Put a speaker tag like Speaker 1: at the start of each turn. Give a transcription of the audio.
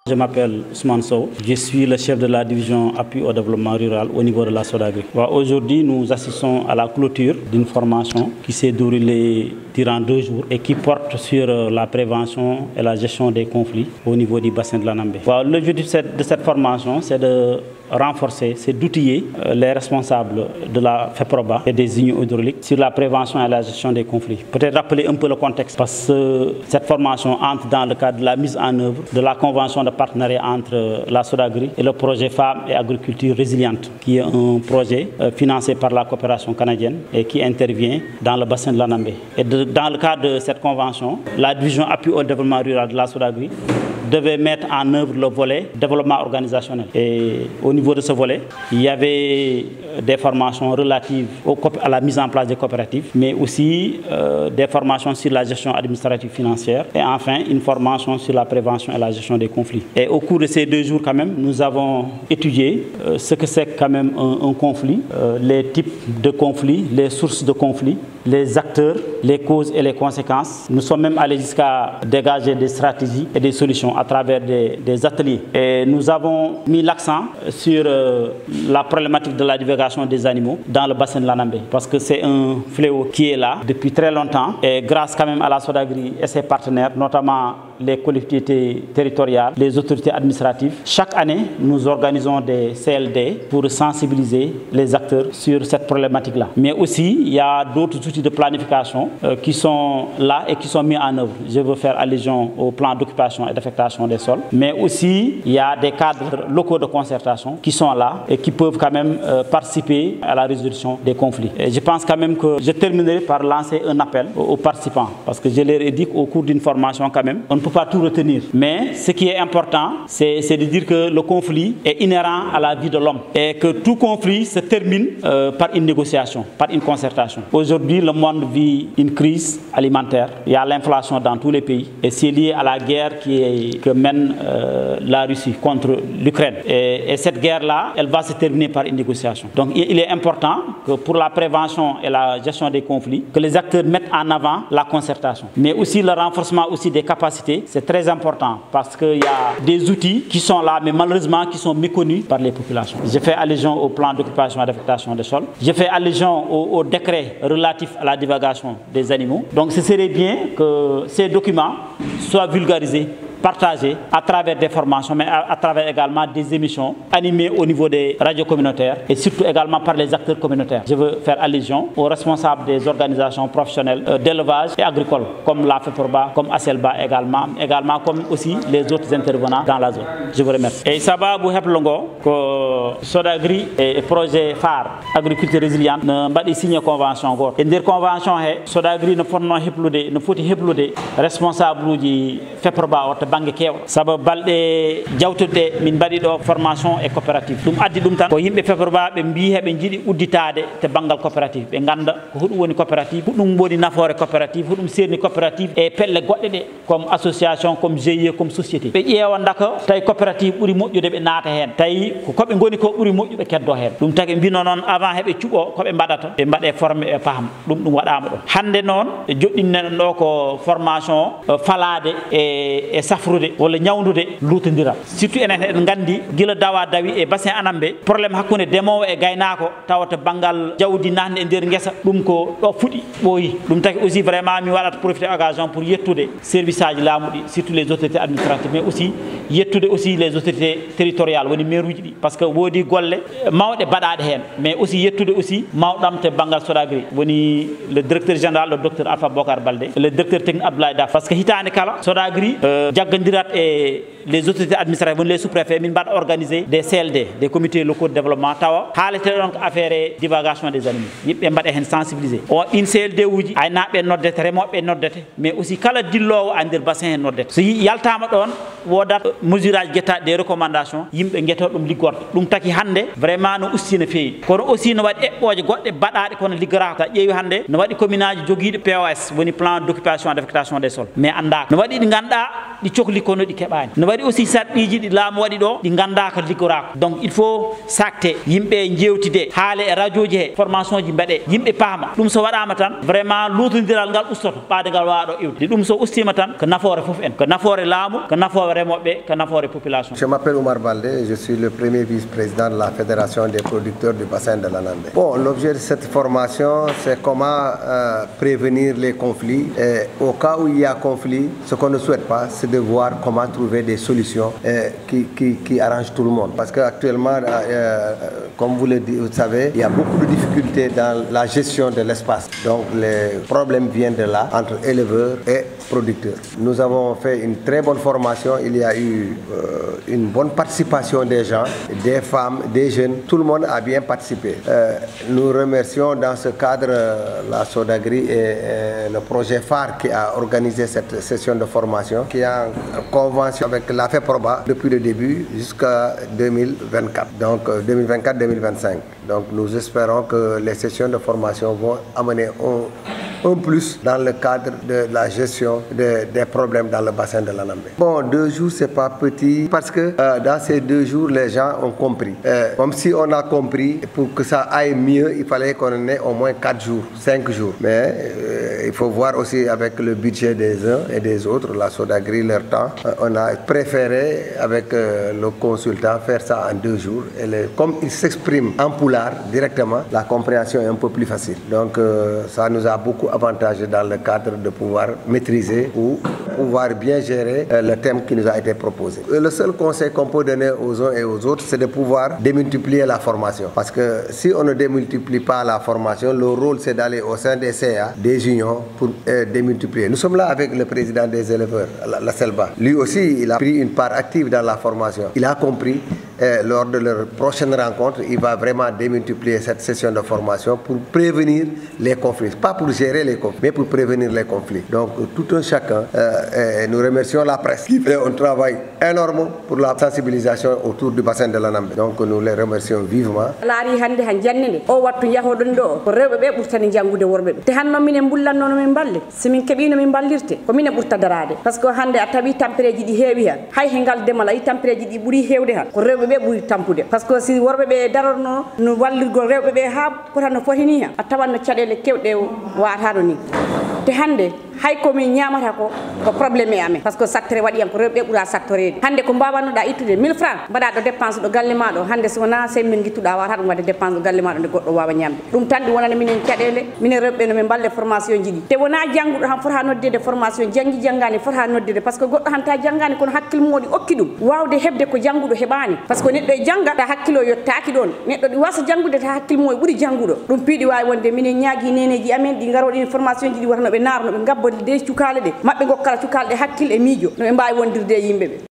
Speaker 1: Je m'appelle Ousmane Sow, je suis le chef de la division appui au développement rural au niveau de la SODAGRI. Aujourd'hui, nous assistons à la clôture d'une formation qui s'est déroulée durant 2 jours et qui porte sur la prévention et la gestion des conflits au niveau du bassin de l'Anambé. L'objectif de cette formation, c'est de renforcer, c'est d'outiller les responsables de la FEPROBA et des unions hydrauliques sur la prévention et la gestion des conflits. Peut-être rappeler un peu le contexte parce que cette formation entre dans le cadre de la mise en œuvre de la convention de partenariat entre la SODAGRI et le projet Femmes et Agriculture Résiliente, qui est un projet financé par la coopération canadienne et qui intervient dans le bassin de l'Anambé. Et dans le cadre de cette convention, la division appui au développement rural de la SODAGRI devait mettre en œuvre le volet développement organisationnel. Et au niveau de ce volet, il y avait des formations relatives à la mise en place des coopératives, mais aussi des formations sur la gestion administrative financière et enfin une formation sur la prévention et la gestion des conflits. Et au cours de ces 2 jours quand même, nous avons étudié ce que c'est quand même un conflit, les types de conflits, les sources de conflits, les acteurs, les causes et les conséquences. Nous sommes même allés jusqu'à dégager des stratégies et des solutions à travers des ateliers. Et nous avons mis l'accent sur la problématique de la divulgation des animaux dans le bassin de l'Anambé, parce que c'est un fléau qui est là depuis très longtemps. Et grâce quand même à la SODAGRI et ses partenaires, notamment les collectivités territoriales, les autorités administratives, chaque année, nous organisons des CLD pour sensibiliser les acteurs sur cette problématique-là. Mais aussi, il y a d'autres outils de planification qui sont là et qui sont mis en œuvre. Je veux faire allusion au plan d'occupation et d'affectation des sols. Mais aussi, il y a des cadres locaux de concertation qui sont là et qui peuvent quand même participer à la résolution des conflits. Et je pense quand même que je terminerai par lancer un appel aux participants, parce que je leur ai dit qu'au cours d'une formation quand même, on ne peut pas tout retenir. Mais ce qui est important, c'est de dire que le conflit est inhérent à la vie de l'homme et que tout conflit se termine par une négociation, par une concertation. Aujourd'hui, le monde vit une crise alimentaire. Il y a l'inflation dans tous les pays et c'est lié à la guerre que mène la Russie contre l'Ukraine. Et cette guerre-là, elle va se terminer par une négociation. Donc il est important que pour la prévention et la gestion des conflits, que les acteurs mettent en avant la concertation. Mais aussi le renforcement aussi des capacités, c'est très important parce qu'il y a des outils qui sont là, mais malheureusement qui sont méconnus par les populations. Je fais allusion au plan d'occupation et d'affectation des sols. Je fais allusion au décret relatif à la divulgation des animaux. Donc ce serait bien que ces documents soient vulgarisés, partagés à travers des formations, mais à travers également des émissions animées au niveau des radios communautaires et surtout également par les acteurs communautaires. Je veux faire allusion aux responsables des organisations professionnelles d'élevage et agricoles, comme la FEPROBA, comme ASELBA également comme aussi les autres intervenants dans la zone. Je vous remercie. Et ça va vous rappeler que SODAGRI et projet phare agriculture résiliente ne pas signer convention. Et dire convention, SODAGRI ne faut héblude responsable du FEPROBA bangue keewa sabu balɗe jawtude min mbaɗi ɗo formation et coopérative ɗum addi ɗum tan ko yimɓe FEPROBA ɓe mbi heɓe jiiɗi udditade te banggal coopérative ɓe ganda ko huɗum woni coopérative huɗum woni nafoore coopérative huɗum serni coopérative e pelle goɗɗe ɗe comme association comme GIE comme société ɓe ƴeewa daka tawi coopérative ɓuuri moƴƴude ɓe naata hen tawi koɓe goni ko ɓuuri moƴƴuɓe keddo hen ɗum tagi mbino noon avant heɓe cuɓo koɓe mbaɗata ɓe mbaɗe formé ɓe paam ɗum waɗama ɗon hande noon joɗɗinneɗen ɗo ko formation falade e safrude wala ñawdude lutodira surtout enen en gandi gila dawa dawi e bassin Anambé problème hakkunde demowo e gaynako tawata bangal jawdi nande e nder ngesa ɗum ko ɗo fuɗi ɓooyi ɗum taki aussi vraiment mi waɗata profiter occasion pour yettude service aji laamuɗi surtout les autorités administratives mais aussi yettude aussi les autorités territoriales woni maire uji ɗi par ce que woodi golle mawɗe baɗaɗe hen mais aussi yettude aussi mawɗam te bangal SODAGRI woni le directeur général le docteur Alpha Bocar Baldé le directeur technique Abdoulaye Daf par ce que hitande kala SODAGRI jaggandirat et les autorités administratives les sous-préfets min mbaɗa organiser des CLD des comités locaux de développement tawa haalete donc affaire divulgation des animaux yimɓe mbaɗa hen sensibiliser o in CLD uji aynaɓe noddete remoɓe noddete mais aussi kala dillowo a nder bassin hen noddete so yaltama ɗon wodat mesure aji guettaɗe des recommandations yimɓe gueto ɗum liggorto ɗum taki hande vraiment no usti no feewi kono aussi no waɗi eɓɓoje goɗɗe baɗaɗe kono liggoraka sa ƴeewi hande no waɗi commune aji joguiɗo POS woni plan d'occupation et d'affectation des sols mais andaka no waɗi ɗi ganduɗa ɗi cohli kono ɗi keɓani no waɗi aussi sarɗiji ɗi laamu waɗi ɗo ɗi ganda ko liggorako donc il faut sacte yimɓe jewtide haale e radio ji he formation ji mbaɗe yimɓe paama ɗum so waɗama tan vraiment lutodiral ngal ustoto ɓaade ngal wawa ɗo iwde ɗum so ustima tan ko nafoore foof en ko nafoore laamu ko nafoore remoɓe ko nafoore population.
Speaker 2: Je m'appelle Oumar Baldé, je suis le premier vice-président de la Fédération des producteurs du bassin de l'Anambé. Bon, l'objet de cette formation, c'est comment prévenir les conflits. Et au cas où il y a conflit, ce qu'on ne souhaite pas, c'est de voir comment trouver des solutions qui arrangent tout le monde. Parce qu'actuellement, comme vous le savez, il y a beaucoup de difficultés dans la gestion de l'espace. Donc les problèmes viennent de là, entre éleveurs et producteurs. Nous avons fait une très bonne formation. Il y a eu une bonne participation des gens, des femmes, des jeunes. Tout le monde a bien participé. Nous remercions dans ce cadre la Sodagri et le projet phare qui a organisé cette session de formation, qui est en convention avec la FEPROBA depuis le début jusqu'à 2024, donc 2024-2025. Donc nous espérons que les sessions de formation vont amener un plus dans le cadre de la gestion des problèmes dans le bassin de l'Anambé. Bon, 2 jours, c'est pas petit parce que dans ces 2 jours, les gens ont compris. Comme si on a compris, pour que ça aille mieux, il fallait qu'on ait au moins 4 jours, 5 jours. Mais il faut voir aussi avec le budget des uns et des autres, la Sodagri, leur temps. On a préféré, avec le consultant, faire ça en 2 jours. Et comme il s'exprime en poulard directement, la compréhension est un peu plus facile. Donc ça nous a beaucoup avantagé dans le cadre de pouvoir maîtriser ou pouvoir bien gérer le thème qui nous a été proposé. Le seul conseil qu'on peut donner aux uns et aux autres, c'est de pouvoir démultiplier la formation. Parce que si on ne démultiplie pas la formation, le rôle c'est d'aller au sein des CA, des unions, pour démultiplier. Nous sommes là avec le président des éleveurs, la Selba. Lui aussi, il a pris une part active dans la formation. Il a compris. Lors de leur prochaine rencontre, il va vraiment démultiplier cette session de formation pour prévenir les conflits. Pas pour gérer les conflits, mais pour prévenir les conflits. Donc tout un chacun, nous remercions la presse qui fait un travail énorme pour la sensibilisation autour du bassin de l'Anambé. Donc nous les remercions vivement.
Speaker 3: ɓe ɓuri tampude par ce que si worɓe ɓe darorno no wallirgol rewɓe ɓe ha potano fotini hen a tawanno caɗele kewɗe watano ni te hande hay komin ñamata ko probléme e amen par ce que secteur waɗi yan ko rewɓe ɓuura sectorede hande ko mbawanoɗa ittude 1000 francs mbaɗa ɗo dépense ɗo galle ma ɗo hande so wona sey min guittuɗa wata ɗum wadde dépense ɗo galle ma ɗo nde goɗɗo wawa ñamde ɗum tan ɗi wonani minen caɗele minen rewɓe no min balle formation ji ɗi te wona jangguɗo han fota noddede formation janggi janggani fota noddede par ce que goɗɗo hanta janggani kono hakkille moɗi okki ɗum wawde hebde ko jangguɗo heɓani par ce que neɗɗo e jangga ta hakkilo yottaki ɗon neɗɗo ɗi wasa janggude ta hakkille mo e ɓuuri jangguɗo ɗum piiɗi wawi wonde minen ñaagui neneji amen ɗi garoɗin formation ji ɗi watano ɓe narno ɓe gabbo de cukale ɗe mabɓe gokkala cukale ɗe hakkille e miijo no ɓe mbawi wondirde e yimɓeɓe.